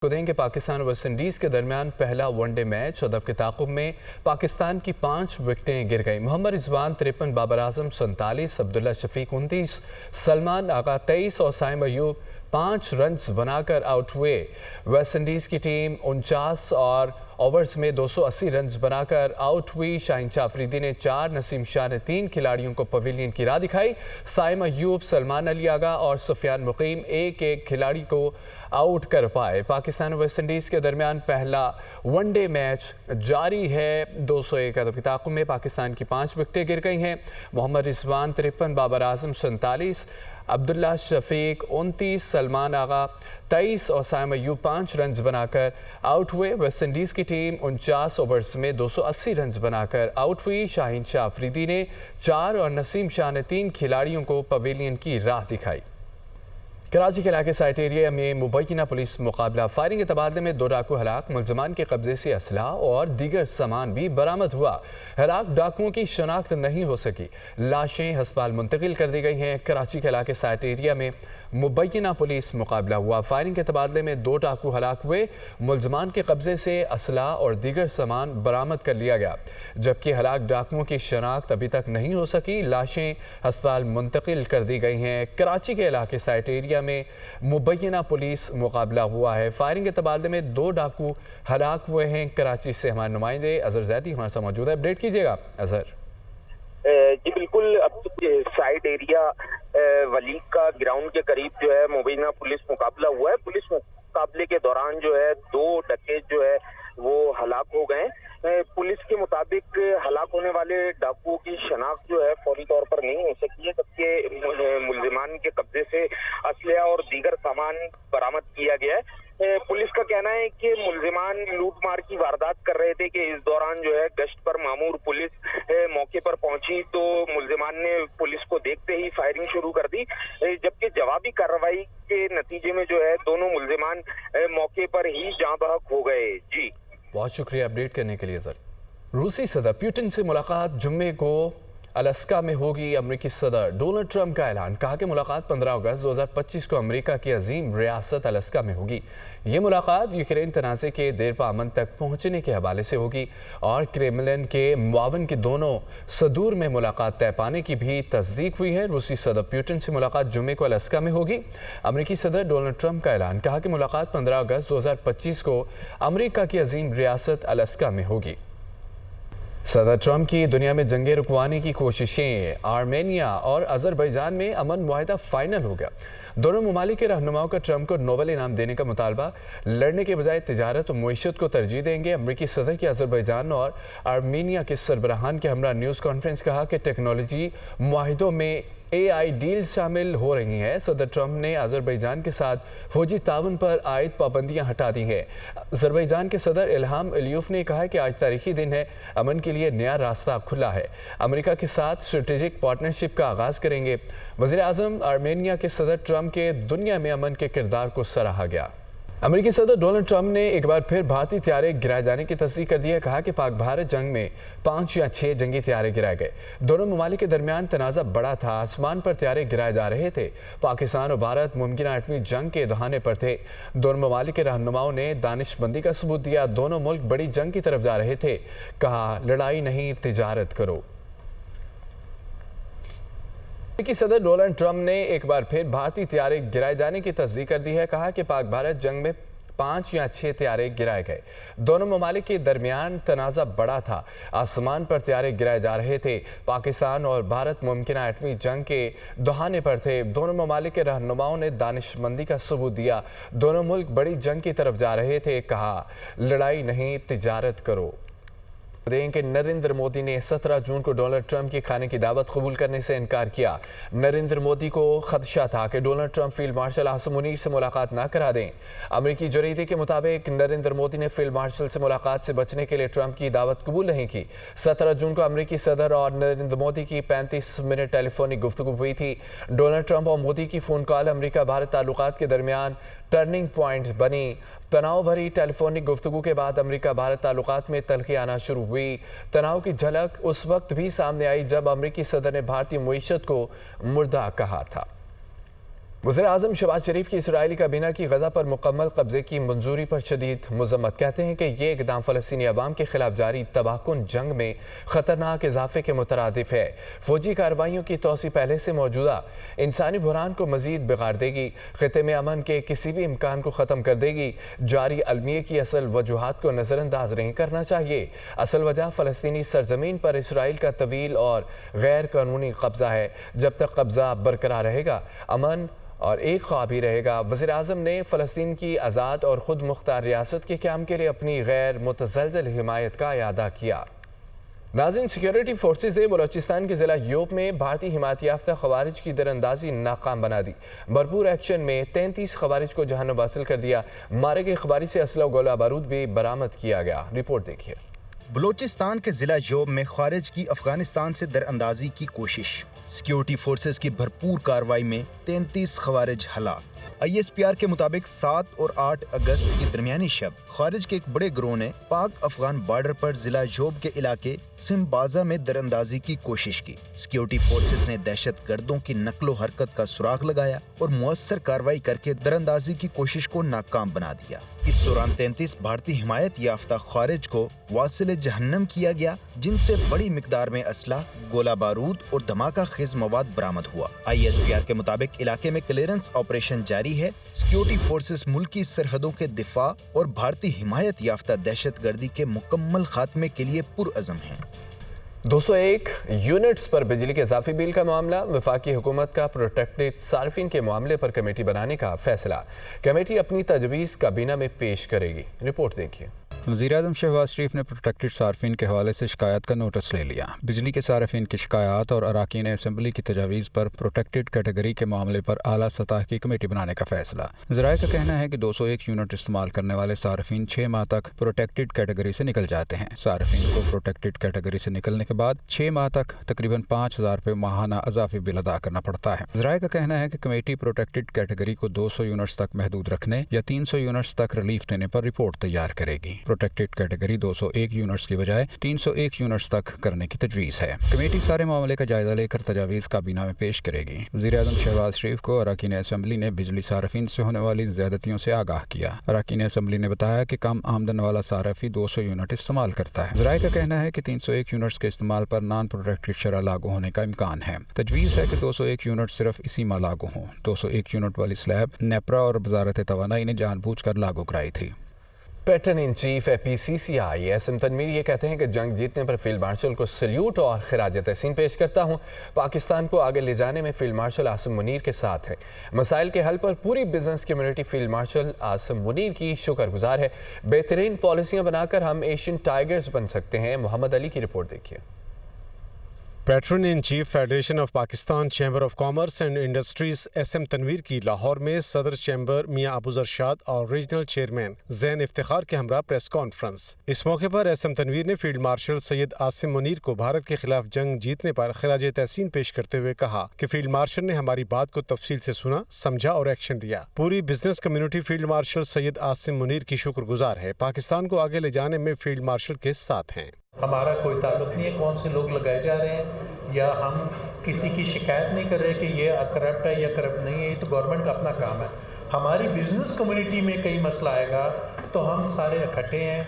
को दें कि पाकिस्तान और वेस्ट इंडीज़ के दरमियान पहला वनडे मैच हदफ के ताक़ुब में पाकिस्तान की 5 विकेटें गिर गईं। मोहम्मद रिजवान 53, बाबर आजम 47, अब्दुल्ला शफीक 29, सलमान आगा 23 और साइम अयूब 5 रन्स बनाकर आउट हुए। वेस्ट इंडीज़ की टीम 49 और ओवर्स में 280 रन्स बनाकर आउट हुई। शाहीन शाह अफरीदी ने 4, नसीम शाह ने 3 खिलाड़ियों को पवेलियन की राह दिखाई। साइम अयूब, सलमान अली आगा और सुफियान मुकीम एक खिलाड़ी को आउट कर पाए। पाकिस्तान और वेस्ट इंडीज़ के दरमियान पहला वनडे मैच जारी है। 201 हदफ की ताक़ुब में पाकिस्तान की 5 विकेटें गिर गई हैं। मोहम्मद रिजवान 53, बाबर आजम 47, अब्दुल्ला शफीक 29, सलमान आगा 23 और साइम अयूब 5 रन्स बनाकर आउट हुए। वेस्ट इंडीज़ की टीम 49 ओवर्स में 280 रन्स बनाकर आउट हुई। शाहीन शाह अफरीदी ने 4 और नसीम शाह ने 3 खिलाड़ियों को पवेलियन की राह दिखाई। कराची के इलाके साइट एरिया में मुबैना पुलिस मुकाबला, फायरिंग के तबादले में 2 डाकू हलाक, मुलजमान के कब्जे से असलाह और दीगर सामान भी बरामद हुआ। हलाक डाकुओं की शनाख्त नहीं हो सकी, लाशें अस्पताल मुंतकिल कर दी गई हैं। कराची के इलाके साइट एरिया में मुबैना पुलिस मुकाबला हुआ, फायरिंग के तबादले में 2 डाकू हलाक हुए, मुलजमान के कब्जे से असलाह और दीगर सामान बरामद कर लिया गया, जबकि हलाक डाकुओं की शनाख्त अभी तक नहीं हो सकी, लाशें अस्पताल मुंतकिल कर दी गई हैं। कराची के इलाके साइट एरिया में मुबैना पुलिस मुकाबला हुआ है, फायरिंग के तबादले में 2 डाकू हलाक हुए हैं। कराची से हमारे नुमाइंदे अजहर जैदी हमारे साथ मौजूद है, अपडेट कीजिएगा अजहर। जी बिल्कुल, अब साइड एरिया वलीग का ग्राउंड के करीब जो है मुबैना पुलिस मुकाबला हुआ है। पुलिस मुकाबले के दौरान जो है 2 डकैत जो है वो हलाक हो गए। पुलिस के मुताबिक हलाक होने वाले डाकुओं की शनाख्त जो है फौरी तौर पर नहीं हो सकी है, जबकि मुलजिमान के कब्जे से असलहा और दीगर सामान बरामद किया गया है। पुलिस का कहना है कि मुलजिमान लूटमार की वारदात कर रहे थे कि इस दौरान जो है गश्त पर मामूर पुलिस मौके पर पहुंची तो मुलजिमान ने पुलिस को देखते ही फायरिंग शुरू कर दी, जबकि जवाबी कार्रवाई के नतीजे में जो है दोनों मुलजिमान मौके पर ही जाँ बहक हो गए। जी बहुत शुक्रिया अपडेट करने के लिए सर। रूसी सदर पुतिन से मुलाकात जुम्मे को अलास्का में होगी। अमेरिकी सदर डोनाल्ड ट्रंप का ऐलान, कहा कि मुलाकात 15 अगस्त 2025 को अमेरिका की अजीम रियासत अलास्का में होगी। ये मुलाकात यूक्रेन तनाज़े के देर पा अमन तक पहुंचने के हवाले से होगी और क्रेमलिन के मुआवन की दोनों सदूर में मुलाकात तय पाने की भी तस्दीक हुई है। रूसी सदर पुतिन से मुलाकात जुम्मे को अलास्का में होगी। अमेरिकी सदर डोनाल्ड ट्रंप का ऐलान, कहा कि मुलाकात 15 अगस्त 2025 को अमेरिका की अजीम रियासत अलास्का में होगी। सदर ट्रंप की दुनिया में जंगे रुकवाने की कोशिशें, आर्मेनिया और अजरबैजान में अमन मुआहिदा फाइनल हो गया। दोनों ममालिक के रहनुमाओं का ट्रंप को नोबेल इनाम देने का मुतालबा, लड़ने के बजाय तिजारत और मईशत को तरजीह देंगे। अमरीकी सदर की अजरबैजान और आर्मेनिया के सरबराहान के हमरा न्यूज़ कॉन्फ्रेंस, कहा कि टेक्नोलॉजी मुआहिदों में AI डील शामिल हो रही हैं। सदर ट्रंप ने अजरबैजान के साथ फौजी ताउन पर आयद पाबंदियां हटा दी हैं। अजरबैजान के सदर इल्हाम अलियूफ ने कहा कि आज तारीखी दिन है, अमन के लिए नया रास्ता खुला है, अमेरिका के साथ स्ट्रेटेजिक पार्टनरशिप का आगाज़ करेंगे। वज़ीर आज़म आर्मेनिया के सदर ट्रंप के दुनिया में अमन के किरदार को सराहा गया। अमेरिकी सदर डोनाल्ड ट्रंप ने एक बार फिर भारतीय तैयारे गिराए जाने की तस्दीक कर दी है। कहा कि पाक भारत जंग में 5 या 6 जंगी तैयारे गिराए गए। दोनों ममालिक के दरमियान तनाज़ा बड़ा था, आसमान पर तैयारे गिराए जा रहे थे। पाकिस्तान और भारत मुमकिन एटमी जंग के दहाने पर थे। दोनों ममालिक के रहनुमाओं ने दानिशमंदी का सबूत दिया। दोनों मुल्क बड़ी जंग की तरफ जा रहे थे। कहा, लड़ाई नहीं, तिजारत करो। अमेरिकी सदर डोनाल्ड ट्रंप ने एक बार फिर भारतीय तैयारे गिराए जाने की तस्दीक कर दी है। कहा कि पाक भारत जंग में 5 या 6 तैयारे गिराए गए। दोनों ममालिक के दरमियान तनाज़ा बड़ा था, आसमान पर तैयारे गिराए जा रहे थे। पाकिस्तान और भारत मुमकिन एटमी जंग के दहाने पर थे। दोनों ममालिक के रहनुमाओं ने दानिशमंदी का सबूत दिया। दोनों मुल्क बड़ी जंग की तरफ जा रहे थे। कहा, लड़ाई नहीं, तिजारत करो। दें कि नरेंद्र मोदी ने 17 जून को डोनाल्ड ट्रंप की खाने की दावत कबूल करने से इनकार किया। नरेंद्र मोदी को खदशा था कि Donald Trump field marshal Asim Munir से मुलाकात ना करा दें। अमेरिकी जरीदे के मुताबिक नरेंद्र मोदी ने फील्ड मार्शल से मुलाकात से बचने के लिए ट्रंप की दावत कबूल नहीं की। 17 जून को अमेरिकी सदर और नरेंद्र मोदी की 35 मिनट टेलीफोनिक गुफ्तगू हुई थी। डोनाल्ड ट्रंप और मोदी की फ़ोन कॉल अमेरिका भारत ताल्लुकात के दरमियान टर्निंग पॉइंट बनी। तनाव भरी टेलीफोनिक गुफ्तगू के बाद अमेरिका भारत ताल्लुकात में तलखी आना शुरू हुई। तनाव की झलक उस वक्त भी सामने आई जब अमेरिकी सदर ने भारतीय मईशत को मुर्दा कहा था। وزیر اعظم شہباز شریف کی اسرائیلی کابینہ کی غزہ پر مکمل قبضے کی منظوری پر شدید مذمت، کہتے ہیں کہ یہ اقدام فلسطینی عوام کے خلاف جاری تباہ کن جنگ میں خطرناک اضافے کے مترادف ہے۔ فوجی کارروائیوں کی توسیع پہلے سے موجودہ انسانی بحران کو مزید بگاڑ دے گی، خطے میں امن کے کسی بھی امکان کو ختم کر دے گی۔ جاری المیے کی اصل وجوہات کو نظر انداز نہیں کرنا چاہیے۔ اصل وجہ فلسطینی سرزمین پر اسرائیل کا طویل اور غیر قانونی قبضہ ہے۔ جب تک قبضہ برقرار رہے گا، امن اور ایک خواب ہی رہے گا۔ وزیر اعظم نے فلسطین کی آزاد اور خود مختار ریاست کے قیام کے لیے اپنی غیر متزلزل حمایت کا اعادہ کیا۔ ناظرین، سیکیورٹی فورسز نے بلوچستان کے ضلع یوب میں بھارتی حمایت یافتہ خوارج کی دراندازی ناکام بنا دی۔ بھرپور ایکشن میں 33 خوارج کو جہنم حاصل کر دیا۔ مارے گئے خوارج سے اسلحہ و گولہ بارود بھی برآمد کیا گیا۔ رپورٹ دیکھیے۔ بلوچستان کے ضلع یوب میں خوارج کی افغانستان سے در اندازی کی کوشش، سیکیورٹی فورسز کی بھرپور کارروائی میں 33 خوارج ہلاک۔ ISPR کے مطابق 7 اور 8 اگست کی درمیانی شب خوارج کے ایک بڑے گروہ نے پاک افغان بارڈر پر ضلع یوب کے علاقے سمبازا میں در اندازی کی کوشش کی۔ سیکیورٹی فورسز نے دہشت گردوں کی نقل و حرکت کا سراغ لگایا اور مؤثر کارروائی کر کے در اندازی کی کوشش کو ناکام بنا دیا۔ اس دوران 33 بھارتی حمایت یافتہ خوارج کو واصل جہنم کیا گیا، جن سے بڑی مقدار میں اسلحہ، گولہ بارود اور دھماکہ خیز مواد برآمد ہوا۔ ISPR کے مطابق علاقے میں کلیئرنس آپریشن جاری ہے۔ سیکیورٹی فورسز ملکی سرحدوں کے دفاع اور بھارتی حمایت یافتہ دہشت گردی کے مکمل خاتمے کے لیے پرعزم ہیں۔ 201 یونٹس پر بجلی کے اضافی بل کا معاملہ، وفاقی حکومت کا پروٹیکٹڈ صارفین کے معاملے پر کمیٹی بنانے کا فیصلہ۔ کمیٹی اپنی تجویز کابینہ میں پیش کرے گی۔ رپورٹ دیکھیے۔ وزیر اعظم شہباز شریف نے پروٹیکٹڈ صارفین کے حوالے سے شکایات کا نوٹس لے لیا۔ بجلی کے صارفین کی شکایات اور اراکین اسمبلی کی تجاویز پر پروٹیکٹڈ کیٹیگری کے معاملے پر اعلیٰ سطح کی کمیٹی بنانے کا فیصلہ۔ ذرائع کا کہنا ہے کہ 201 یونٹ استعمال کرنے والے صارفین 6 ماہ تک پروٹیکٹڈ کیٹیگری سے نکل جاتے ہیں۔ صارفین کو پروٹیکٹڈ کیٹیگری سے نکلنے کے بعد 6 ماہ تک تقریباً 5000 روپے ماہانہ اضافی بل ادا کرنا پڑتا ہے۔ ذرائع کا کہنا ہے کہ کمیٹی پروٹیکٹڈ کیٹیگری کو 200 یونٹس تک محدود رکھنے یا 300 یونٹس تک ریلیف دینے پر رپورٹ تیار کرے گی۔ پروٹیکٹڈ کیٹیگری 201 یونٹس کی بجائے 301 یونٹس تک کرنے کی تجویز ہے۔ کمیٹی سارے معاملے کا جائزہ لے کر تجاویز کابینہ میں پیش کرے گی۔ وزیر اعظم شہباز شریف کو اراکین اسمبلی نے بجلی صارفین سے ہونے والی زیادتیوں سے آگاہ کیا۔ اراکین اسمبلی نے بتایا کہ کم آمدن والا صارفی 200 یونٹ استعمال کرتا ہے۔ ذرائع کا کہنا ہے کہ 301 یونٹس کے استعمال پر نان پروٹیکٹڈ شرح لاگو ہونے کا امکان ہے۔ تجویز ہے کہ 201 یونٹ صرف اسی ماہ لاگو ہوں۔ 201 یونٹ والی سلیب نیپرا اور وزارت توانائی نے جان بوجھ کر لاگو کرائی تھی۔ پیٹرن ان چیف APCCI اسم تنویر یہ کہتے ہیں کہ جنگ جیتنے پر فیلڈ مارشل کو سلیوٹ اور خراج تحسین پیش کرتا ہوں۔ پاکستان کو آگے لے جانے میں فیلڈ مارشل عاصم منیر کے ساتھ ہے۔ مسائل کے حل پر پوری business community field marshal Asim Munir کی شکر گزار ہے۔ بہترین پالیسیاں بنا کر ہم ایشین ٹائیگرز بن سکتے ہیں۔ محمد علی کی رپورٹ دیکھیے۔ Pattern in chief federation of Pakistan chamber of commerce and industries SM Tanveer کی لاہور میں صدر چیمبر میاں ابو ذر اور ریجنل چیئرمین زین افتخار کے ہمراہ پریس کانفرنس۔ اس موقع پر SM تنویر نے فیلڈ مارشل سید عاصم منیر کو بھارت کے خلاف جنگ جیتنے پر خراج تحسین پیش کرتے ہوئے کہا کہ فیلڈ مارشل نے ہماری بات کو تفصیل سے سنا، سمجھا اور ایکشن لیا۔ پوری business community field marshal Syed Asim Munir کی شکر گزار ہے۔ پاکستان کو آگے لے جانے میں فیلڈ مارشل کے ساتھ ہیں۔ ہمارا کوئی تعلق نہیں ہے کون سے لوگ لگائے جا رہے ہیں، یا ہم کسی کی شکایت نہیں کر رہے کہ یہ کرپٹ ہے یا کرپٹ نہیں ہے، یہ تو گورنمنٹ کا اپنا کام ہے۔ ہماری بزنس کمیونٹی میں کئی مسئلہ آئے گا تو ہم سارے اکٹھے ہیں،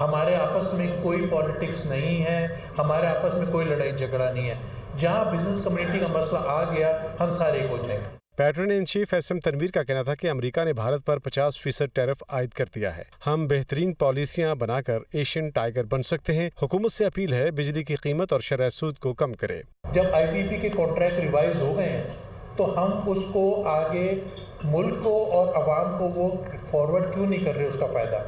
ہمارے آپس میں کوئی پالیٹکس نہیں ہے، ہمارے آپس میں کوئی لڑائی جھگڑا نہیں ہے۔ جہاں بزنس کمیونٹی کا مسئلہ آ گیا ہم سارے ایک ہو جائیں گے۔ Pattern in chief SM Tanveer کا کہنا تھا کہ امریکہ نے بھارت پر 50% ٹیرف عائد کر دیا ہے۔ ہم بہترین پالیسیاں بنا کر ایشین ٹائیگر بن سکتے ہیں۔ حکومت سے اپیل ہے بجلی کی قیمت اور شرح سود کو کم کرے۔ جب IPP کے کانٹریکٹ ریوائز ہو گئے ہیں تو ہم اس کو آگے ملک کو اور عوام کو وہ فارورڈ کیوں نہیں کر رہے، اس کا فائدہ۔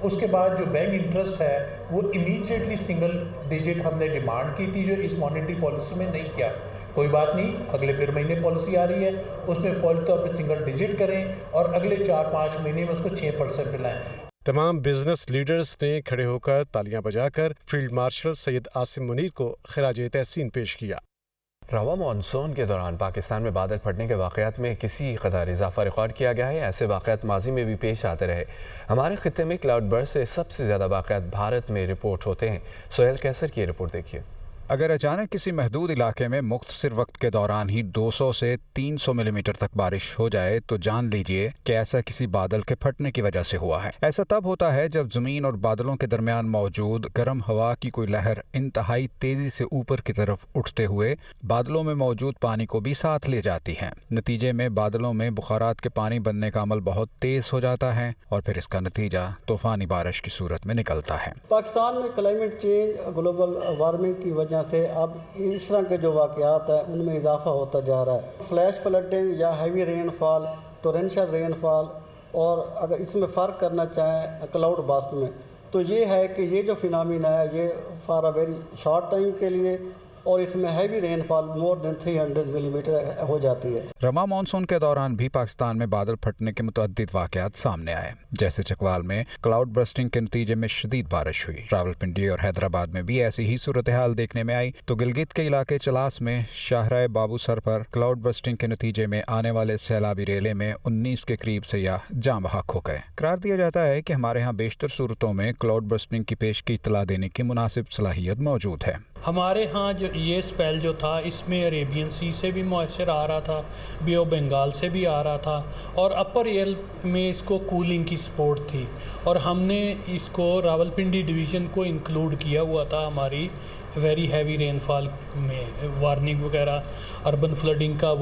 اس کے بعد جو بینک انٹرسٹ ہے وہ امیجیٹلی سنگل ڈیجٹ ہم نے ڈیمانڈ کی تھی، جو اس مانیٹری پالیسی میں نہیں کیا۔ کوئی بات نہیں، اگلے پھر مہینے پالیسی آ رہی ہے، اس میں فوری طور پہ سنگل ڈیجٹ کریں اور اگلے 4-5 مہینے میں اس کو 6% پہ لائیں۔ تمام بزنس لیڈرز نے کھڑے ہو کر تالیاں بجا کر فیلڈ مارشل سید عاصم منیر کو خراج تحسین پیش کیا۔ رواں مانسون کے دوران پاکستان میں بادل پھٹنے کے واقعات میں کسی قدر اضافہ ریکارڈ کیا گیا ہے۔ ایسے واقعات ماضی میں بھی پیش آتے رہے۔ ہمارے خطے میں کلاؤڈ برسٹ سے سب سے زیادہ واقعات بھارت میں رپورٹ ہوتے ہیں۔ سہیل کیسر کی رپورٹ دیکھیے۔ अगर अचानक किसी महदूद इलाके में मुख्तसर वक्त के दौरान ही 200 से 300 मिलीमीटर तक बारिश हो जाए तो जान लीजिए कि ऐसा किसी बादल के फटने की वजह से हुआ है। ऐसा तब होता है जब जमीन और बादलों के दरमियान मौजूद गर्म हवा की कोई लहर इंतहाई तेजी से ऊपर की तरफ उठते हुए बादलों में मौजूद पानी को भी साथ ले जाती है। नतीजे में बादलों में बुखारात के पानी बनने का अमल बहुत तेज हो जाता है और फिर इसका नतीजा तूफानी बारिश की सूरत में निकलता है। पाकिस्तान में क्लाइमेट चेंज, ग्लोबल वार्मिंग की वजह से अब इस तरह के जो वाक़यात हैं उनमें इजाफा होता जा रहा है। फ्लैश फ्लडिंग या हैवी रेनफॉल, टोरेंशियल रेनफॉल, और अगर इसमें फ़र्क करना चाहें क्लाउड बस्ट में, तो ये है कि ये जो फिनोमेना है ये for a very short time के लिए, और इसमें heavy rainfall more than 300 millimetre हो जाती है। रमा मानसून के दौरान भी पाकिस्तान में बादल फटने के मुतअद्दिद वाक़यात सामने आए, जैसे चकवाल में क्लाउड बर्स्टिंग के नतीजे में शदीद बारिश हुई। रावलपिंडी और हैदराबाद में भी ऐसी ही सूरत हाल देखने में आई तो गिलगित के इलाके चलास में शाहराह बाबू सर पर क्लाउड बर्स्टिंग के नतीजे में आने वाले सैलाबी रेले में 19 के करीब सयाह जाँ बहक हो गए। करार दिया जाता है कि हमारे यहाँ बेशतर सूरतों में क्लाउड बर्स्टिंग की पेश की इत्तला देने की मुनासिब सलाहियत मौजूद है। हमारे यहाँ जो ये स्पेल जो था इसमें अरेबियन सी से भी मॉइस्चर आ रहा था, बे ऑफ बंगाल से भी आ रहा था, और अपर एयर में इसको कूलिंग की सपोर्ट थी, और हमने इसको रावलपिंडी डिवीज़न को इंक्लूड किया हुआ था हमारी वेरी हैवी रेनफॉल में। वार्निंग वगैरह अर्बन फ्लडिंग का